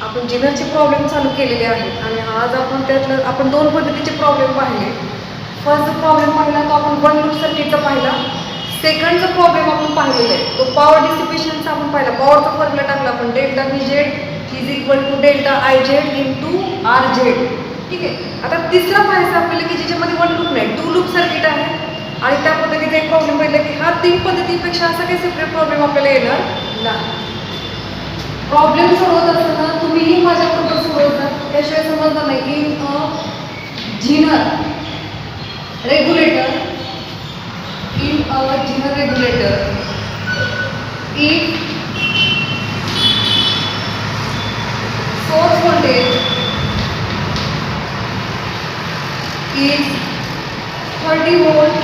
आपण जिनरचे प्रॉब्लेम चालू केलेले आहेत आणि आज आपण त्यातलं आपण दोन पद्धतीचे प्रॉब्लेम पाहिले. फर्स्ट जो प्रॉब्लेम पाहिला तो आपण वन लूप सर्किटचा पाहिला. सेकंड जो प्रॉब्लेम आपण पाहिलेला आहे तो पॉवर डिसिपेशनचा आपण पाहिला. पॉवरचा फॉर्म्युला टाकला आपण delta V Z is equal to delta I Z into R Z. ठीक आहे. आता तिसरा पाहायचा आपल्याला की ज्याच्यामध्ये वन लूप नाही, टू लूप सर्किट आहे आणि त्या पद्धतीचा एक प्रॉब्लेम पाहिला की हा तीन पद्धतीपेक्षा असा काही सेपरेट प्रॉब्लेम आपल्याला येणार नाही. प्रॉब्लेम सोडवत असताना तुम्हीही माझ्याबरोबर सोडवता, त्याशिवाय समजणार नाही. In a zener regulator, in a zener regulator if source voltage is 30 volt,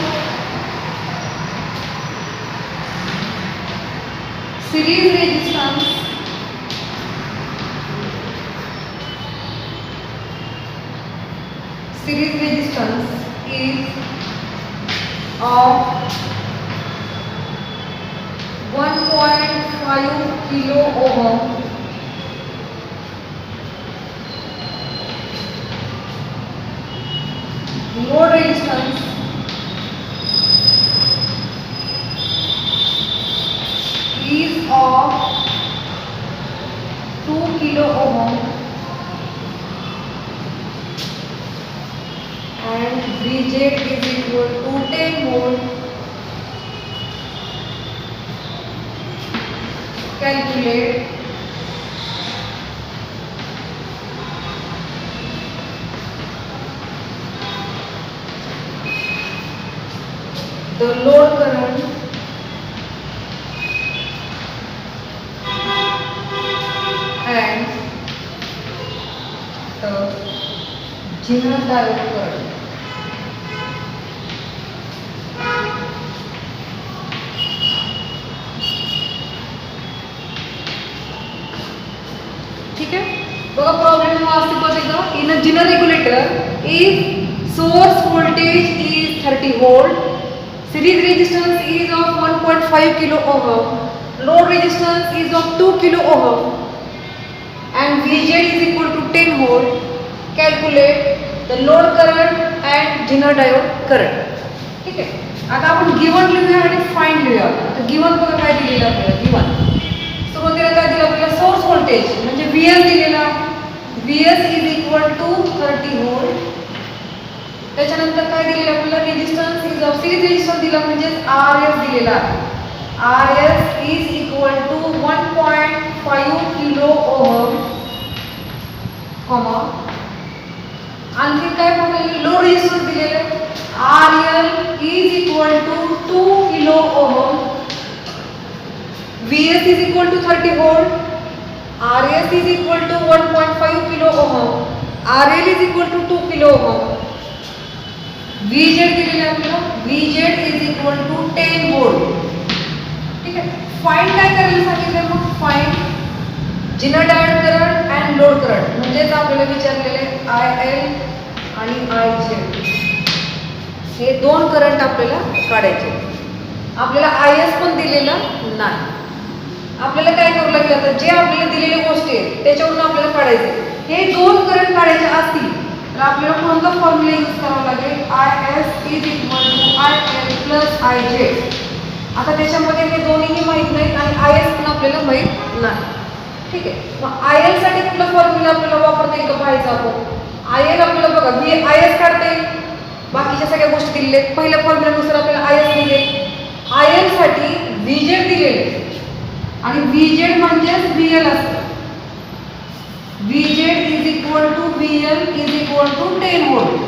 series resistance is of 1.5 kilo ohm. Load resistance is of 2 kilo ohm and Vz is equal to 10 volt. Calculate the load current and the Zener diode current. ठीक है. बघा problem हा अस्तित्वात येतो. In a zener regulator if source voltage is 30 volt, series resistance is of 1.5 kilo ohm, load resistance is of 2 kilo ohm and Vz is equal to 10 volt. Calculate the load current and Zener diode current. ठीक आहे. आता आपण given लिहूया आणि find लिहूया. तर given बघा काय दिलेलं आपल्याला. गिवन सुरुवातीला काय दिलं आपल्याला, सोर्स व्होल्टेज म्हणजे Vs दिलेला. Vs is equal to 30 volt. त्याच्यानंतर काय दिलेलं आपल्याला, resistance is of series resistance दिला म्हणजे Rs दिलेला आहे. Rs is equal to 1.5 kilo ohm, comma आणखी काय पाहिजे, लोड रेजिस्टन्स दिलेला आहे. RL is equal to 2 kilo ohm. Vs is equal to 30 volt. Rs is equal to 1.5 kilo ohm. RL is equal to 2 kilo ohm. Vz दिलेला आहे आपल्याला. Vz is equal to 10 volt. ठीक आहे. Find काय करायला सांगितलं मग, find zener diode current and load current. म्हणजेच आपल्याला विचारलेले IL आणि IZ हे दोन करंट आपल्याला काढायचे. आपल्याला IS पण दिलेला नाही. आपल्याला काय करावं लागेल, आता जे आपल्याला दिलेल्या गोष्टी आहेत त्याच्यावरून आपल्याला काढायचे. हे दोन करंट काढायचे असतील तर आपल्याला कोणता फॉर्म्युला यूज करावा लागेल, IS is equal to IL plus IZ. आता त्याच्यामध्ये हे दोन्हीही माहीत नाहीत आणि IS पण आपल्याला माहीत नाही. ठीक आहे. मग IL साठी कुठला फॉर्म्युला आपल्याला वापरता येईल का पाहायचा आपण. IL आपल्याला बघा IS काढता येईल, बाकीच्या सगळ्या गोष्टी दिलेल्या आहेत. पहिल्या फॉर्म्युल्यानुसार आपल्याला IS दिले. IL साठी Vz दिलेले आणि Vz म्हणजेच VL असतं. Vz is equal to VL is equal to 10 volt.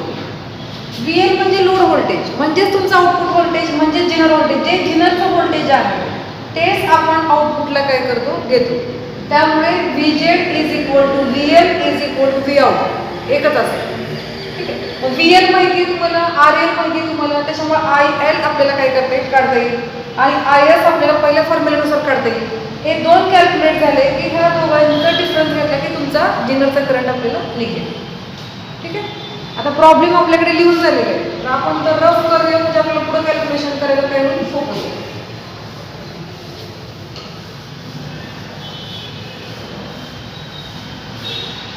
VL म्हणजे लोड व्होल्टेज, म्हणजेच तुमचं आउटपुट व्होल्टेज म्हणजे जिनर व्होल्टेज. जे जिनरचं व्होल्टेज आहे तेच आपण आउटपुटला काय करतो, घेतो. त्यामुळे Vz is equal to VL is equal to Vout एकच असेल. ठीक आहे. मग VL माहिती तुम्हाला, RL माहिती तुम्हाला, त्याच्यामुळे IL आपल्याला काय करता येईल, काढता येईल आणि IS आपल्याला पहिल्या फॉर्म्युल्यानुसार काढता येईल. हे दोन कॅल्क्युलेट झाले की ह्या दोघांचा डिफरन्स घेतला की तुमचा जिनरचा करंट आपल्याला निघेल. ठीक आहे. आता प्रॉब्लेम आपल्याकडे लिहून झालेला आहे, तर आपण तर रफ करूया म्हणजे आपल्याला पुढे कॅल्क्युलेशन करायला काय होईल, सोपं होईल.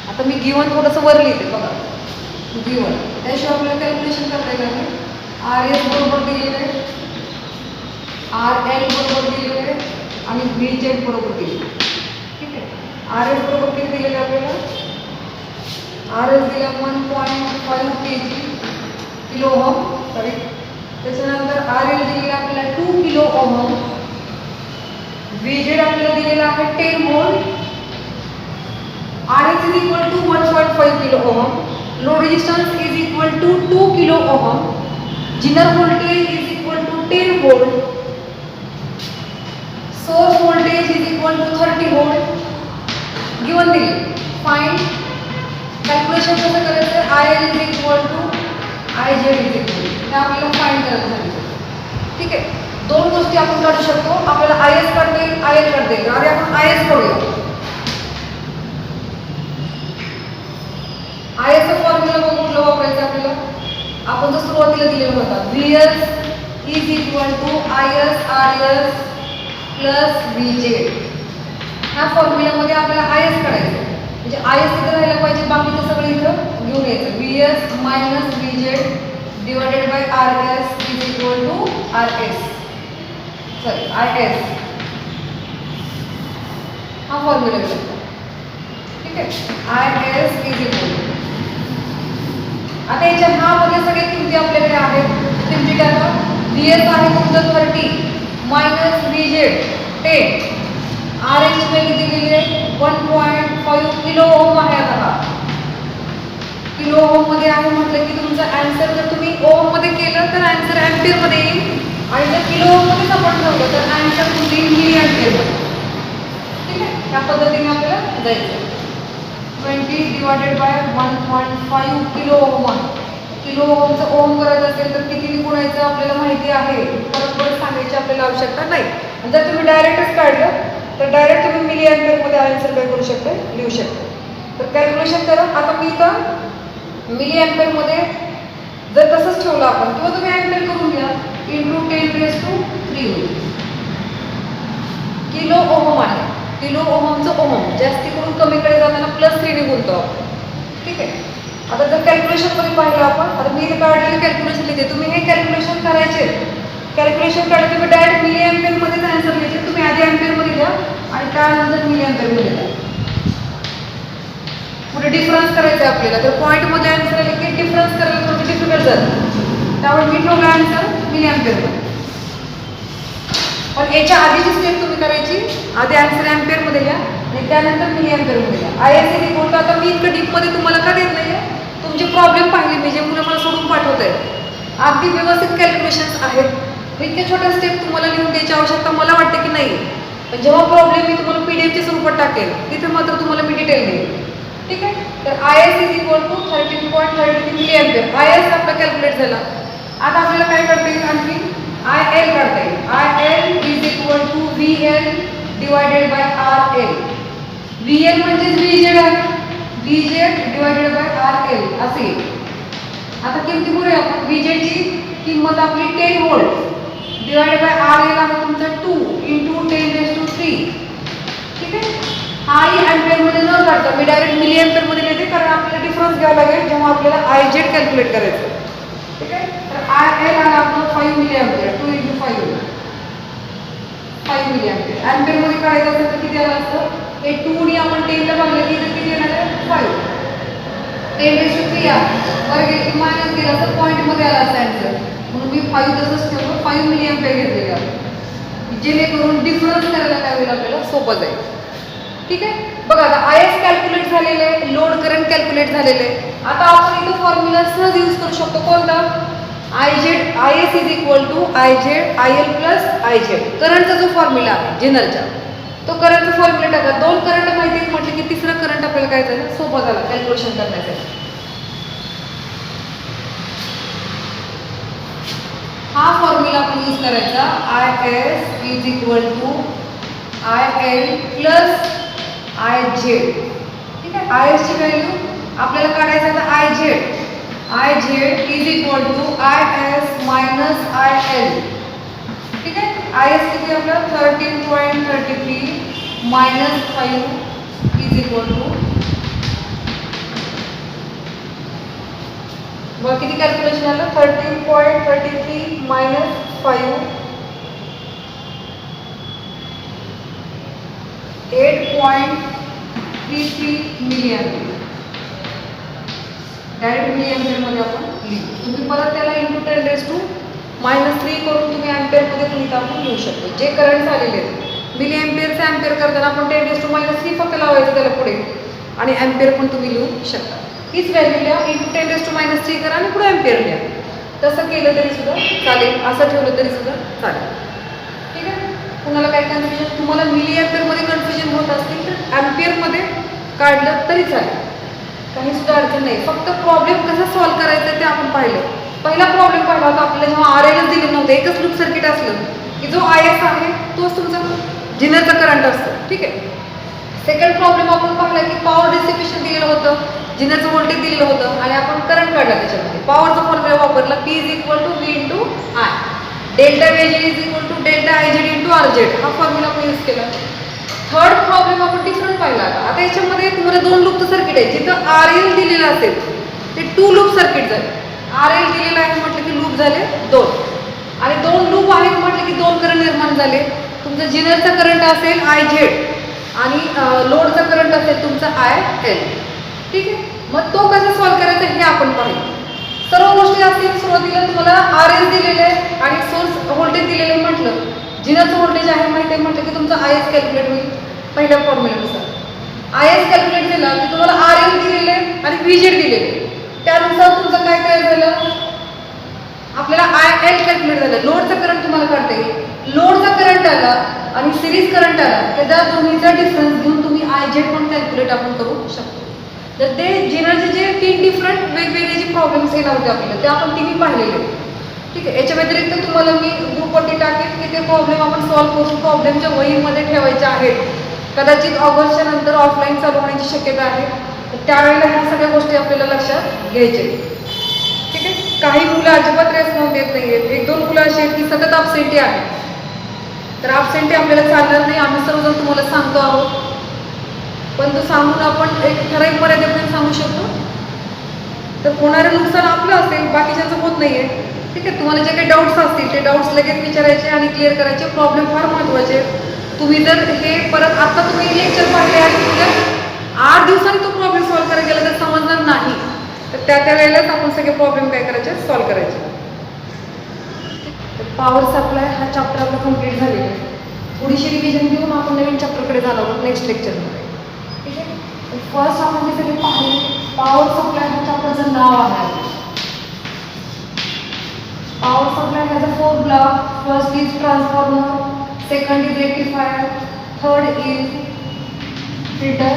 आता मी गिवन थोडंसं वर लिहिते बघा. गिवन त्याशिवाय आपल्याला कॅल्क्युलेशन करता येणार नाही. आर एस बरोबर दिलेलं आहे, आर एल बरोबर दिलेलं आहे आणि व्ही जेड बरोबर दिलेलं आहे. ठीक आहे. आर एस बरोबर किती दिलेलं आहे आपल्याला? आर एस दिला 1.5 kg किलो ओहम. करेक्ट. त्याच्यानंतर आर एल दिलेला आपल्याला 2 किलो ओहम. व्ही जेड आपल्याला दिलेला आहे 10 volt. R S is equal to 1.5 kilo ohm. Load resistance is equal to 2 kilo ohm. Zener voltage is equal to 10 volt. Source voltage is equal to 30 volt. Given दिले. Find calculation कसं करायचं? I L is equal to I Z is equal to, हे आपल्याला find करायचं सांगितलं. ठीक आहे. दोन गोष्टी आपण काढू शकतो. आपल्याला आय एस काढता येईल, आय एल काढता येईल. आणि आपण आय एस काढूया. आय एसचा फॉर्म्युला बघून कुठला वापरायचा आपल्याला? आपण जो सुरुवातीला दिलेला होता, V S is equal to I S R S plus V Z. ह्या फॉर्म्युल्यामध्ये आपल्याला आय एस काढायचं. म्हणजे आय एस तिथं राहायला पाहिजे, बाकीचं सगळं इथं घेऊन यायचं. V S minus V Z divided by R S is equal to R S, sorry I S. हा फॉर्म्युला घेतला. ठीक आहे. I S is equal to, आता याच्या ह्यामध्ये सगळ्या किमती आपल्याकडे आहेत. किमती टाका. व्ही एस आहे तुमचं 30 minus V Z 10. R H value दिलेली आहे 1.5 किलो ओम आहे. आता हा किलो ओम मध्ये आहे म्हटलं की तुमचा आन्सर जर तुम्ही ओम मध्ये केलं तर आन्सर अँपियर मध्ये येईल, आणि जर किलो ओम मध्ये आपण ठेवलं तर आन्सर तुमची मिली अँपियर मध्ये. ठीक आहे. त्या पद्धतीने आपल्याला जायचं. 20 डिवायडेड बाय 1.5 किलो ओम आहे. किलो ओमचं ओम करायचं असेल तर किती गुणायचं आपल्याला माहिती आहे, परत परत सांगायची आपल्याला आवश्यकता नाही. जर तुम्ही डायरेक्टच काढलं तर डायरेक्ट तुम्ही मिली अँपियरमध्ये आन्सर काय करू शकता, लिहू शकता. तर कॅल्क्युलेशन करा. आता मी इथं मिली अँपियरमध्ये जर तसंच ठेवलं आपण, किंवा तुम्ही अँपियर करून घ्या, इंटू 10⁻³ होईल. किलो ओहम आहे. किलो ओहमचं ओहम जास्ती करून कमीकडे जाताना +3 ने गुणतो आपण. ठीक आहे. आता जर कॅल्क्युलेशनमध्ये पाहिलं आपण, आता मी इथे काढलेलं कॅल्क्युलेशन लिहिते. तुम्ही हे कॅल्क्युलेशन करायचे. कॅल्क्युलेशन काढलं तुम्ही डायरेक्ट मिली अँपियरमध्येच आन्सर लिहायचे. तुम्ही आधी अँपियरमध्ये द्या आणि त्यानंतर मिली अँपियरमध्ये द्या. पुढे डिफरन्स करायचा आहे आपल्याला. तर पॉईंटमध्ये आन्सर आले की डिफरन्स करायला थोडं डिफिकल्ट जातं. त्यामुळे मी ठेवला आन्सर मिली अँपियरमध्ये. पण याच्या आधीची स्टेप तुम्ही करायची, आधी आन्सर अँपियरमध्ये द्या आणि त्यानंतर मिली अँपियरमध्ये द्या. I S is equal to, आता मी इतकं डीपमध्ये तुम्हाला का देत नाही आहे, तुमचे प्रॉब्लेम पाहिले मी जे मुलं मला सोडून पाठवत आहेत, अगदी व्यवस्थित कॅल्क्युलेशन्स आहेत. इतक्या छोट्या स्टेप तुम्हाला लिहून द्यायची आवश्यकता मला वाटते की नाही. पण जेव्हा प्रॉब्लेम मी तुम्हाला पीडीएफच्या स्वरूपात टाकेल तिथे मात्र तुम्हाला मी डिटेल देईल. ठीक आहे. तर I S is equal to 13.33 milli ampere. I S आपला कॅल्क्युलेट झाला. आता आपल्याला काय करता येईल, आणखी आय एल काढता येईल. I L is equal to V L divided by R L. V L म्हणजेच व्ही जेड आहे. V Z divided by R L असे येईल. आता किमती बघूया आपण. व्ही जेडची किंमत आपली 10 volt divided by R L आहे तुमचा 2 × 10⁻³ ठीक आहे. हाही अँपियरमध्ये न काढता मी डायरेक्ट मिली अँपियरमध्ये लिहिते, कारण आपल्याला डिफरन्स घ्यावा लागेल जेव्हा आपल्याला आय जेड कॅल्क्युलेट करायचं. ठीक आहे. तर आय एल आला आपलं 5 मिली अँपियर. 2 × 5 milli ampere. अँपियरमध्ये काढायचं असेल तर किती आलं असतं, हे 2 ने आपण 10 ला भागलं की किती येणार आहे 5. 10⁻³ वर गेली की मायनस गेला तर पॉईंटमध्ये आला असं आन्सर. म्हणून मी 5 तसंच ठेवलं, 5 मिली अँपियर घेतलेले आहे, जेणेकरून डिफरन्स करायला काय होईल आपल्याला सोपं जाईल. ठीक आहे. बघा आता आय एस कॅल्क्युलेट झालेलं आहे, लोड करंट कॅल्क्युलेट झालेलं आहे. आता आपण इथं फॉर्म्युला सहज यूज करू शकतो. कोणता? I Z. I S is equal to I Z I L plus I Z. करंटचा जो फॉर्म्युला आहे जेनरलचा, तो करंटचा फॉर्म्युला टाका. 2 करंट माहिती आहेत म्हटलं की तिसरा करंट आपल्याला काय झालं, सोपा झाला कॅल्क्युलेशन करण्यासाठी. हा फॉर्म्युला आपण यूज करायचा. I S is equal to I L plus I Z. ठीक आहे. आय एसची व्हॅल्यू आपल्याला काढायचं आता I Z. I Z is equal to I S minus I L. ठीक आहे. आय एस किती आपलं 13.33 - 5 इज इक्वल टू मग किती कॅल्क्युलेशन आलं 13.33 minus 5 8.33 milli ampere direct milli एम्पियरमध्ये आपण लिहू. तुम्ही परत त्याला इंटू 10⁻³ करून तुम्ही एम्पियरमध्ये तुम्ही टाकून लिहू शकतो. जे करंट आलेले आहेत मिली एम्पियरचे एम्पियर करताना आपण 10⁻³ फक्त लावायचं त्याला पुढे आणि एम्पियर पण तुम्ही लिहू शकता. हीच व्हॅल्यू लिहा इंटू 10⁻³ करा आणि पुढे एम्पियर लिहा. तसं केलं तरी सुद्धा चालेल, असं ठेवलं तरी सुद्धा चालेल. ठीक आहे. कुणाला काय कन्फ्युजन, तुम्हाला मिली एम्पियरमध्ये कन्फ्युजन होत असतील तर एम्पियरमध्ये काढलं तरी चालेल, काही सुद्धा अडचण नाही. फक्त प्रॉब्लेम कसा सॉल्व्ह करायचा ते आपण पाहिलं. पहिला प्रॉब्लेम पाहिला होता आपल्याला जेव्हा RLच दिलं नव्हतं, एकच लूप सर्किट असलं की जो IS आहे तोच तुमचा जिनरचा करंट असतो. ठीक आहे. सेकंड प्रॉब्लेम आपण पाहिला की पॉवर डिसिपेशन दिलेलं होतं, जिनरचं व्होल्टेज दिलेलं होतं आणि आपण करंट काढला त्याच्यामध्ये. पॉवरचा फॉर्म्युला वापरला P = V × I. Delta VG = delta IZ × RZ हा फॉर्म्युला आपण यूज केला. थर्ड प्रॉब्लेम आपण डिफरंट पाहिला. आता याच्यामध्ये तुम्हाला 2 लूपचं सर्किट आहे. जिथं RL दिलेलं असेल ते 2 लूप सर्किट झाले. RL दिलेलं आहे म्हटलं की लूप झाले 2 आणि 2 लूप आहेत म्हटलं की 2 करंट निर्माण झाले. तुमचं जिनरचा करंट असेल IZ आणि लोडचा करंट असेल तुमचा IL. ठीक आहे. मग तो कसा सॉल्व्ह करायचा हे आपण पाहिलं. सर्व गोष्टी असतील. सुरुवातीला तुम्हाला RL दिलेलं आहे आणि सोर्स व्होल्टेज दिलेलं आहे म्हटलं, जिनरचं व्होल्टेज आहे माहिती आहे म्हटलं की तुमचं IS कॅल्क्युलेट होईल पहिल्या फॉर्म्युल्यानुसार. IS कॅल्क्युलेट केला की तुम्हाला RL दिलेलं आहे आणि VZ दिलेलं आहे. त्यानुसार तुमचं काय काय झालं, आपल्याला IL कॅल्क्युलेट झालं. लोडचा करंट तुम्हाला काढता येईल. लोडचा करंट आला आणि सिरीज करंट आला त्या दोन्हीचा डिफरन्स घेऊन तुम्ही IZ पण कॅल्क्युलेट आपण करू शकतो. तर ते जिनरचे जे 3 डिफरंट वेगवेगळे जे प्रॉब्लेम्स येणार होते आपल्याला ते आपण तिन्ही पाहिलेले. ठीक आहे. याच्या व्यतिरिक्त तुम्हाला मी ग्रुपवरती टाकेल की ते प्रॉब्लेम आपण सॉल्व्ह करून प्रॉब्लेमच्या वहीमध्ये ठेवायचे आहेत. कदाचित ऑगस्टच्या नंतर ऑफलाईन चालू होण्याची शक्यता आहे. त्यावेळेला ह्या सगळ्या गोष्टी आपल्याला लक्षात घ्यायच्या. ठीक आहे. काही मुलं अजिबात रेस्पॉन्स देत नाही आहेत. 1-2 मुलं अशी आहेत की सतत absentee आहेत. तर absentee आपल्याला चालणार नाही. आम्ही सर्वजण तुम्हाला सांगतो आहोत, पण तो सांगून आपण एक ठराविक मर्यादेपर्यंत सांगू शकतो. तर होणारं नुकसान आपलं असेल, बाकीच्यांचं होत नाही आहे. ठीक आहे. तुम्हाला जे काही डाऊट्स असतील ते डाऊट्स लगेच विचारायचे आणि क्लिअर करायचे. प्रॉब्लेम फार महत्त्वाचे. तुम्ही जर हे परत आत्ता तुम्ही लेक्चर पाहिले आणि तुझ्या 8 दिवसांनी तो प्रॉब्लेम सॉल्व्ह करायला गेला तर समजणार नाही. तर त्या वेळेलाच आपण सगळे प्रॉब्लेम काय करायचे, सॉल्व्ह करायचे. तर पॉवर सप्लाय हा चॅप्टर आपला कम्प्लीट झालेला आहे. थोडीशी रिव्हिजन घेऊन आपण नवीन चॅप्टरकडे जाणार आहोत नेक्स्ट लेक्चरमध्ये. ठीक आहे. फर्स्ट आपण जे सगळे पाहिले पॉवर सप्लाय हा चॅप्टरचं नाव आहे. Power supply has a 4 block. First is transformer, second is rectifier, third is filter,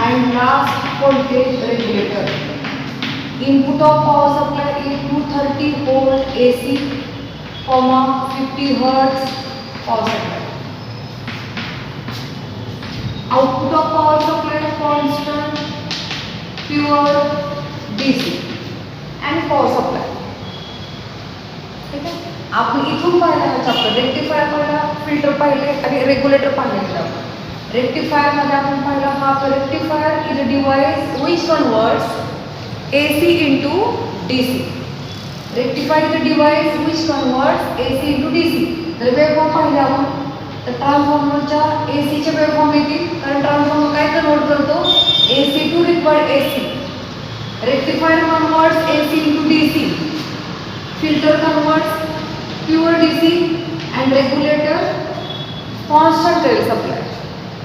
and last voltage regulator. Input of power supply is 230 volt AC, 50 hertz power supply. Output of power supply constant, pure DC, and power supply. ठीक आहे. आपण इथून पाहिला हा chapter rectifier पाहिला, filter पाहिले आणि regulator पाहिलेलं. रेक्टिफायरमध्ये आपण पाहिला हा rectifier is a device which converts AC into DC. Rectifier is a device which converts AC into DC. जर वेव्हफॉर्म पाहिले आपण तर ट्रान्सफॉर्मरच्या ACचे वेव्हफॉर्म येतील, कारण ट्रान्सफॉर्मर काय कन्वर्ट करतो AC to required AC. Rectifier converts AC into DC. Filter converts pure DC and regulator constant rail supply.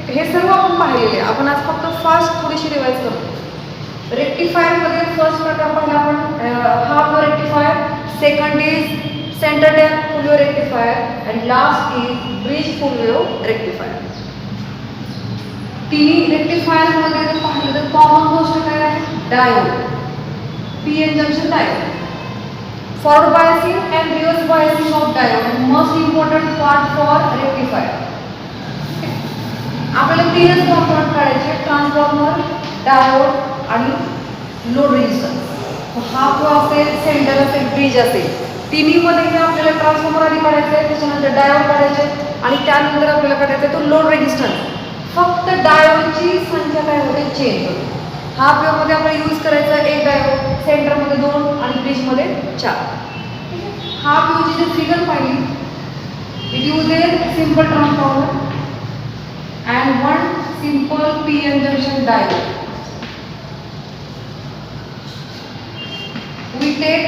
हे सर्व आपण पाहिलेले. आपण आज फक्त फास्ट थोडीशी रिवाइज करतो. रेक्टिफायर मध्ये फर्स्ट प्रकार पाहिला आपण half wave rectifier, second is centre tap full wave rectifier and last is bridge full wave rectifier. तिन्ही रेक्टिफायर मध्ये जर पाहिलं तर कॉमन गोष्ट काय आहे, diode, PN junction diode. Forward biasing and reverse biasing of diode most important part for rectifier. आपल्याला 3च कॉम्पोनंट काढायचे, ट्रान्सफॉर्मर, डायोड आणि लोड रेझिस्टन्स. हा जो असेल, सेंटर असेल, ब्रिज असेल, तिन्हीमध्ये आपल्याला ट्रान्सफॉर्मर आधी काढायचं आहे, त्याच्यानंतर डायोड काढायचे आणि त्यानंतर आपल्याला काढायचा तो लोड रेझिस्टन्स. फक्त डायोडची संख्या काय होते, चेंज होते. हाफ वेव्ह मध्ये आपल्याला यूज करायचा एक डायोड, सेंटरमध्ये 2 आणि ब्रिजमध्ये 4. हाफ वेव्हची जर फिगर पाहिली, it uses simple transformer and one simple PN junction diode. We take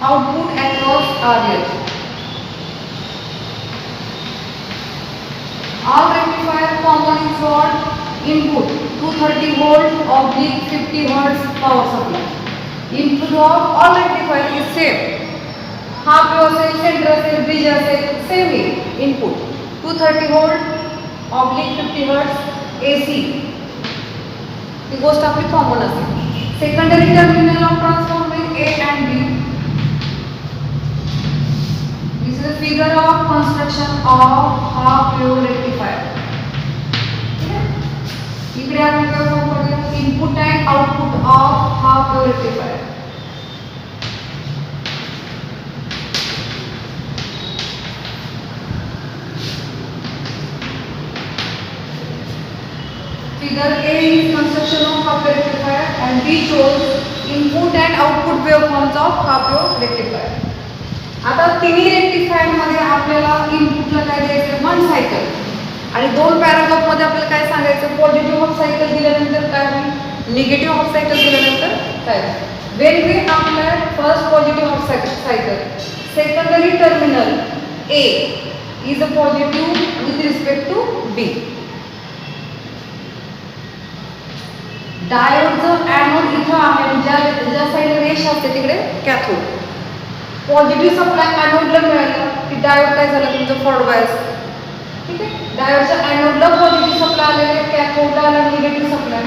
output across RL. All rectifier common is what? Input 230 volt oblique 50 hertz power supply. Input of all rectifier is same. Half wave असेल, center असेल, bridge असेल, same आहे input 230 volt oblique 50 hertz AC. ही गोष्ट आपली common असेल. Secondary terminal of transformer A and B. This is a figure of construction of half wave rectifier. इकडे आपण काय करूया, input and output of half wave rectifier. Figure A is construction of half wave rectifier and B shows input and output waveforms of half wave rectifier. आता तिन्ही rectifier मध्ये आपल्याला इनपुटला काय द्यायचं, 1 सायकल, आणि 2 पॅराग्राफ मध्ये आपल्याला काय सांगायचं, पॉझिटिव्ह हाफ सायकल दिल्यानंतर काय होईल, निगेटिव्ह हाफ सायकल दिल्यानंतर काय. When we apply first positive half cycle, secondary terminal A is a positive with respect to B. डायोडचं ॲनोड इथं आहे, ज्या साईडला रेष असते तिकडे कॅथोड. पॉझिटिव्ह सप्लाय ॲनोडला मिळाला की डायोड काय झाला तुमचं फॉरवर्ड बायस. ठीक आहे, डायोडच्या ॲनोडला पॉझिटिव्ह सप्लाय आलेले, कॅथोडला आला negative supply.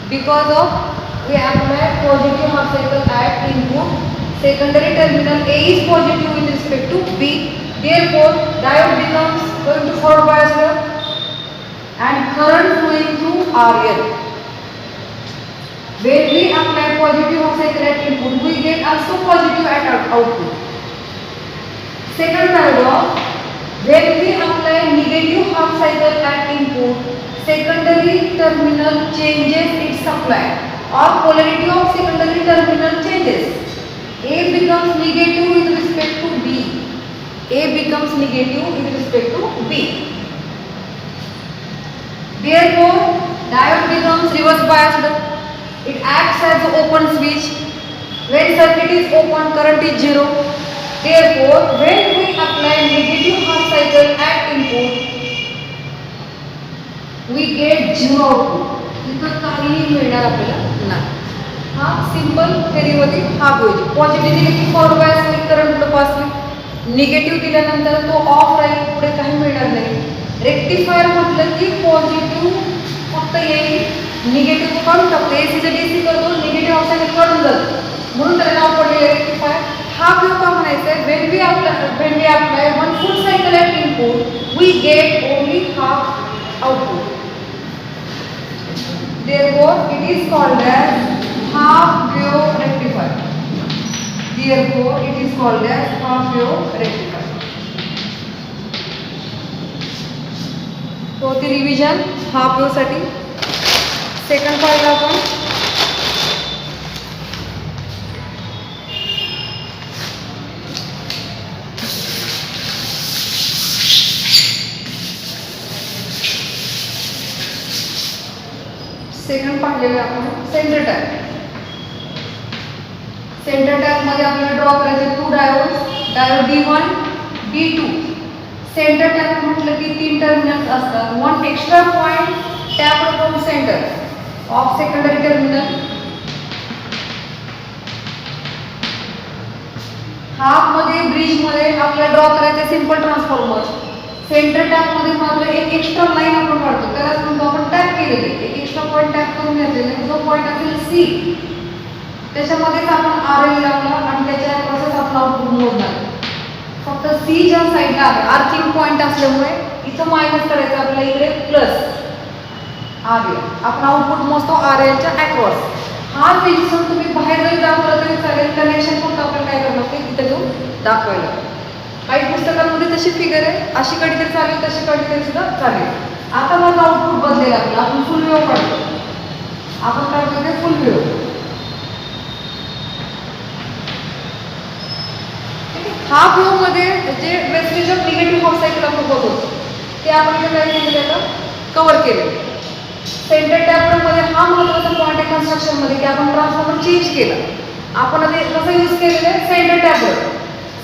Because of we apply positive half cycle at input, secondary terminal A is positive with respect to B. Therefore, diode becomes going to forward bias and current flowing through RL. When we apply positive half cycle at input, we get also positive at output. Second paragraph, when we apply negative half cycle at input, secondary terminal changes its supply or polarity of secondary terminal changes. A becomes negative with respect to B. A becomes negative with respect to B. Therefore, diode becomes reverse biased. It acts as an open switch. When circuit is open, current is 0. Therefore, when we apply negative half cycle at input, we get 0 output. इथं काहीही मिळणार आपल्याला नाही. हा simple थेरीमध्ये half wave. Positive दिले की forward bias होईल, current पुढे पास होईल. निगेटिव्ह दिल्यानंतर तो ऑफ राहील, पुढे काही मिळणार नाही. रेक्टिफायर म्हटलं की पॉझिटिव्ह फक्त येईल, निगेटिव्ह काढून टाकतो. एसीचं डीसी करतो, निगेटिव्ह हाफ सायकल काढून जातो, म्हणून त्याला नाव पडलेलं रेक्टिफायर. हाफ वेव्ह का म्हणायचं आहे, when we apply one full cycle at input, we get only half output. Therefore, it is called as half wave rectifier. Therefore, it is called as half wave rectifier. तो ती revision half wave साठी. Second पाहिलं आपण, second पाहिलेलं आपण centre tap. Centre tap मध्ये आपल्याला draw करायचे 2 diode, diode D1, D2. Centre tap म्हटलं की 3 टर्मिनल्स असतात. 1 extra point tap from centre of secondary terminal. Half मध्ये ब्रिज मध्ये आपल्याला ड्रॉ करायचे सिंपल ट्रान्सफॉर्मर. सेंटर टॅप मध्ये मात्र एक एक्स्ट्रा लाईन आपण काढतो, त्यालाच म्हणतो आपण टॅप केलेले. एक एक्स्ट्रा पॉइंट टॅप करून घेतलेले, जो पॉइंट असेल C, त्याच्यामध्येच आपण RL लावला आणि त्याच्या प्रोसेस आपण आउटपुट मोजणार. फक्त C ज्या साईडला आहे, आर्थिंग पॉइंट असल्यामुळे इथं मायनस करायचं आपल्याला, इकडे प्लस RL. आपण आउटपुट मोजतो RLच्या अक्रॉस. हा रेजिस्टन्स तुम्ही बाहेर जरी दाखवला तरी चालेल, कनेक्शन फक्त आपल्याला काय करावं लागते, तिथे घेऊन दाखवायला. काही पुस्तकांमध्ये तशी फिगर आहे, अशी काढली चालेल, तशी काढली सुद्धा चालेल. आता माझं आउटपुट बदलेल आपलं, आपण फुल वेव्ह काढतो. आपण काय करतो फुल वेव्ह. हाफ वेव्ह मध्ये जे wastage of negative half cycle आपण बघतो ते आपण इथे काय केलेलं कव्हर केलं. सेंटर टॅप मध्ये हा महत्त्वाचा पॉईंट आहे कन्स्ट्रक्शन मध्ये की आपण ट्रान्सफॉर्मर चेंज केला. आपण आता कसं यूज केलेलं आहे सेंटर टॅपवर.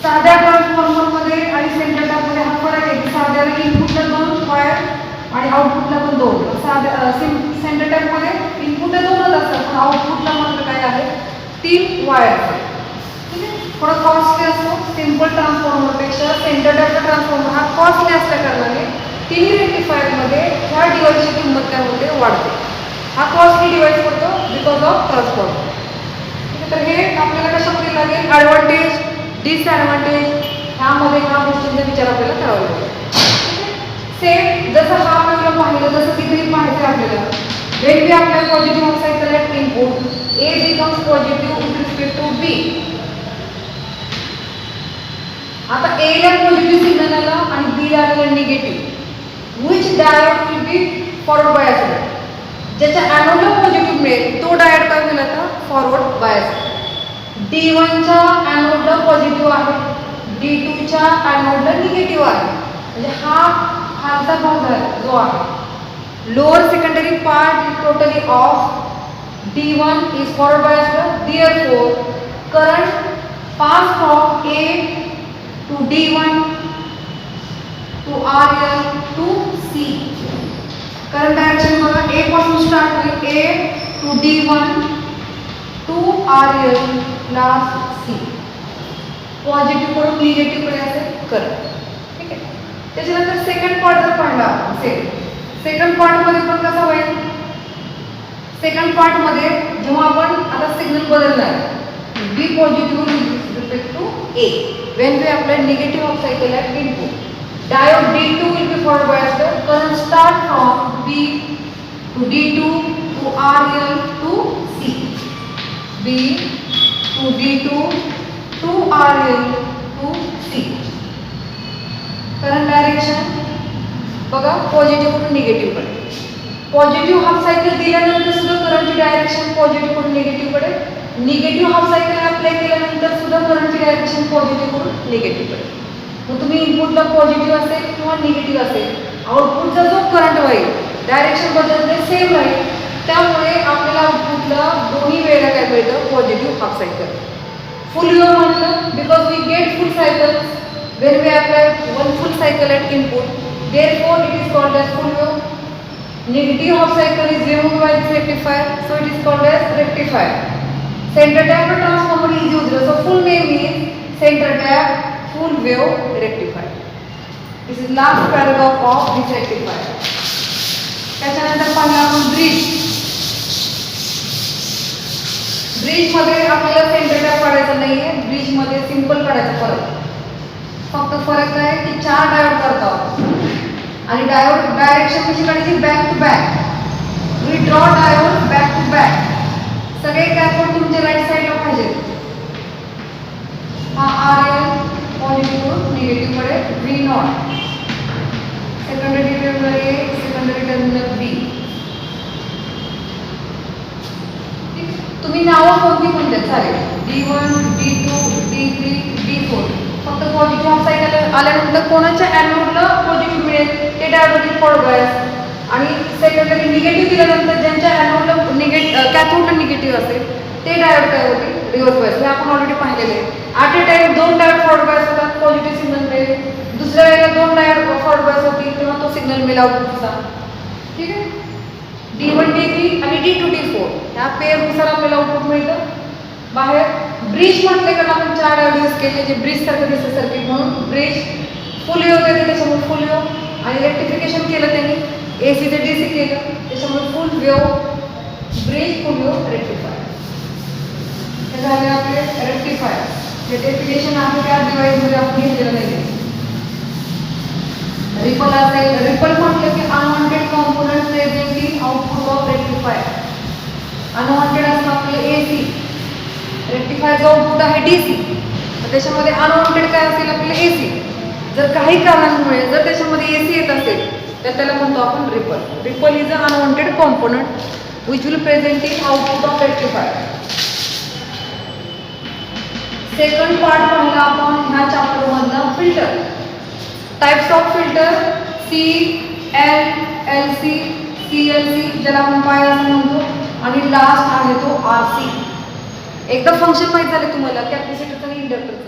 साध्या ट्रान्सफॉर्मर मध्ये आणि सेंटर टॅप मध्ये हा फरक आहे की साध्याला इनपुटला 2 वायर आणि आउटपुटला पण 2. साध्या सेंटर टॅप मध्ये इनपुटला 2च असतात पण आउटपुटला मात्र काय आहे 3 वायर. थोडा कॉस्टली असतो सिंपल ट्रान्सफॉर्मरपेक्षा. सेंटर टॅपचा ट्रान्सफॉर्मर हा कॉस्टली असल्या कारणाने तिन्ही रेक्टिफायरमध्ये ह्या डिव्हाइसची किंमत काय होते वाढते. हा कॉस्टली डिव्हाइस पडतो बिकॉज ऑफ ट्रान्सफॉर्मर. तर हे आपल्याला कशामध्ये लागेल ॲडव्हान्टेज डिसॲडव्हान्टेज ह्यामध्ये ह्या गोष्टींचा विचार आपल्याला करावा लागेल. सेम जसं हा आपल्याला पाहिलं तसं तिथेही पाहायचं आपल्याला. When we apply positive of cycle at input A becomes positive with respect to B. आता ए ला पॉझिटिव्ह सिग्नल आला आणि बी ला आलेला negative. Which diode will be forward bias. ज्याच्या ॲनोडला पॉझिटिव्ह मिळेल तो डायोड काय होईल आता फॉरवर्ड बायस. D1 च्या ॲनोडला पॉझिटिव्ह आहे, D2 च्या ॲनोडला निगेटिव्ह आहे. म्हणजे हा खालचा भाग जो आहे lower secondary part is totally off. D1 is forward bias. Therefore current pass from A to D1 to RL to C. Current direction बघा A पासून स्टार्ट होईल A to D1 to RL plus C. Positive कडून negative कडे असे current. ठीक आहे. त्याच्यानंतर second part जर पाहिला असेल सेकंड पार्ट मध्ये पण कसं होईल. सेकंड पार्ट मध्ये जेव्हा आपण आता सिग्नल बदलणार B positive with respect to A when we apply negative of cycle at input. Diode D2 will be forward biased. Current start from B to D2 to RL to C. B to D2 to RL to C. Current direction बघा positive कडून negative कडे. Positive half cycle दिल्यानंतर सुद्धा करंटची direction positive कडून negative कडे. Negative half cycle apply केल्यानंतर सुद्धा करंटची डायरेक्शन पॉझिटिव्ह कडून निगेटिव्ह कडे. मग तुम्ही इनपुटला पॉझिटिव्ह असेल किंवा निगेटिव्ह असेल आउटपुटचा जो करंट होईल डायरेक्शन बदलते सेम राहील. त्यामुळे आपल्याला आउटपुटला दोन्ही वेळेला काय मिळतं positive half cycle. Full wave म्हटलं because we get full cycles when we apply one full cycle at input. Therefore it is called as full wave. Negative half cycle is removed by this rectifier, so it is called as rectifier. Center tap transformer is used, so full name is center tap full wave rectifier. This is last paragraph of this rectifier. त्याच्यानंतर पाहिलं आपण bridge. Bridge मध्ये आपल्याला centre tap काढायचा नाहीये. Bridge मध्ये simple काढायचं फरक. फक्त फरक काय की 4 डायोड करतो आणि डायोड डायरेक्शन कशी काढायची back to back. We draw diode back to back. सगळे कॅथोड तुमच्या राईट साइडला पाहिजेत. हा RL पॉझिटिव्ह निगेटिव्ह कडे V0 secondary terminal A secondary terminal B. तुम्ही नावं कोणती पण द्या चालेल. D1 D2 D3 D4. फक्त पॉझिटिव्ह हाफ सायकल आल्यानंतर कोणाच्या ॲनोडला पॉझिटिव्ह मिळेल ते डायोड फॉरवर्ड बायस आणि सेकंडरी निगेटिव्ह दिल्यानंतर ज्यांच्या ॲनोडला कॅथोडला निगेटिव्ह असेल ते डायोड काय होतील रिव्हर्स बायस. हे आपण ऑलरेडी पाहिलेले आहे. At a time 2 diode forward bias होतात पॉझिटिव्ह सिग्नल मिळेल. दुसऱ्या वेळेला 2 डायोड फॉरवर्ड बायस होतील तेव्हा तो सिग्नल मिळेल आउटपुटचा. ठीक आहे. D1 D3 आणि D2 D4 ह्या पेअरनुसार आपल्याला आउटपुट मिळतं. बाहेर ब्रिज म्हटले कारण आपण 4 डायोड यूज केले जे ब्रिज सारखं दिसतं सर्किट म्हणून ब्रिज. फुल वेव्ह देते त्याच्यामुळे फुल वेव्ह आणि रेक्टिफिकेशन केलं त्यांनी AC ते DC केलं त्याच्यामुळे फुल वेव्ह ब्रिज फुल वेव्ह रेक्टिफायर. हे झाले आपले रेक्टिफायर. जे डेफिनेशन आहे त्या डिव्हाइसमध्ये आपण घेतलेलं नाही. रिपल असेल रिपल म्हटलं की unwanted component present in output of rectifier. Unwanted असतं आपलं AC. रेक्टिफायरचा आउटपुट आहे DC. त्याच्यामध्ये अनवॉन्टेड काय असेल आपलं AC. जर काही कारणांमुळे जर त्याच्यामध्ये AC येत असेल तर त्याला म्हणतो आपण ripple. Ripple is a unwanted component which will present in output of rectifier. Second part पाहिला आपण ह्या चॅप्टर मधला filter. Types of filter C L L C C L C ज्याला आपण पाय असं म्हणतो आणि लास्ट आहे तो आर सी. एकदा फंक्शन माहित झाले तुम्हाला कॅपॅसिटरचं आणि इंडक्टरचं.